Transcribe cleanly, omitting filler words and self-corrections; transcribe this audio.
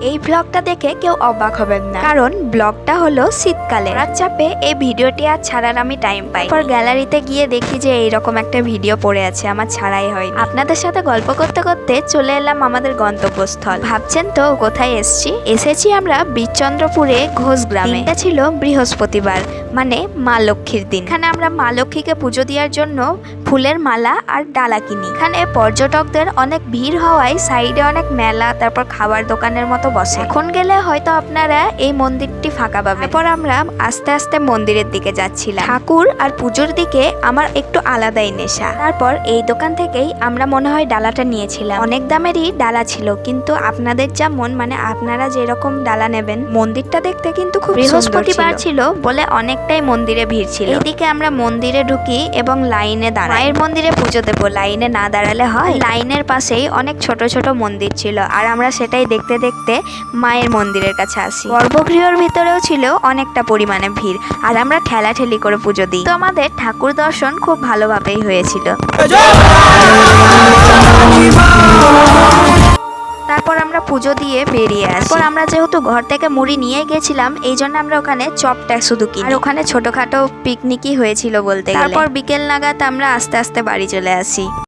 এই ব্লগটা দেখে কেউ অবাক হবেন না, কারণ ব্লগটা হলো শীতকালে। রাত চাপে এই ভিডিওটি আর ছাড়ার আমি টাইম পাই। পর গ্যালারিতে গিয়ে দেখি যে এইরকম একটা ভিডিও পড়ে আছে, আমার ছাড়াই হয়নি। আপনাদের সাথে গল্প করতে করতে চলে এলাম আমাদের গন্তব্যস্থল। ভাবছেন তো কোথায় এসেছি আমরা বীরচন্দ্রপুরে ঘোষগ্রামে। এটা ছিল বৃহস্পতিবার, মানে মা লক্ষ্মীর দিন। এখানে আমরা মা লক্ষ্মীকে পুজো দেওয়ার জন্য ফুলের মালা আর ডালা কিনি। এখানে পর্যটকদের অনেক ভিড় হওয়ায় সাইডে অনেক মেলা, তারপর খাবার দোকানের মতো বসে। এখন গেলে হয়তো আপনারা এই মন্দিরটি ফাঁকা পাবেন। এরপর আমরা আস্তে আস্তে মন্দিরের দিকে যাচ্ছিলাম। ঠাকুর আর পুজোর দিকে আমার একটু আলাদাই নেশা। তারপর এই দোকান থেকেই আমরা মনে হয় ডালাটা নিয়েছিলাম। অনেক দামেরই ডালা ছিল, কিন্তু আপনাদের যেমন মানে আপনারা যেরকম ডালা নেবেন। মন্দিরটা দেখতে কিন্তু খুব বৃহস্পতিবার ছিল বলে অনেকটাই মন্দিরে ভিড় ছিল। এইদিকে আমরা মন্দিরে ঢুকি এবং লাইনে দাঁড়াই। মায়ের মন্দিরে পুজো দেবো, লাইনে না দাঁড়ালে হয়? লাইনের পাশেই অনেক ছোট ছোট মন্দির ছিল, আর আমরা সেটাই দেখতে দেখতে মায়ের মন্দিরের কাছে আসি। গর্ভগৃহের ভিতরেও ছিল অনেকটা পরিমাণে ভিড়, আর আমরা ঠেলাঠেলি করে পুজো দিই। তো আমাদের ঠাকুর দর্শন খুব ভালোভাবেই হয়েছিল। তারপর আমরা পুজো দিয়ে বেরিয়ে আসি। তারপর আমরা যেহেতু ঘর থেকে মুড়ি নিয়ে গেছিলাম, এই জন্য আমরা ওখানে চপটা শুধু কিনি। আর ওখানে ছোটখাটো পিকনিকই হয়েছিল বলতে গেলে। তারপর বিকেল নাগাদ আমরা আস্তে আস্তে বাড়ি চলে আসি।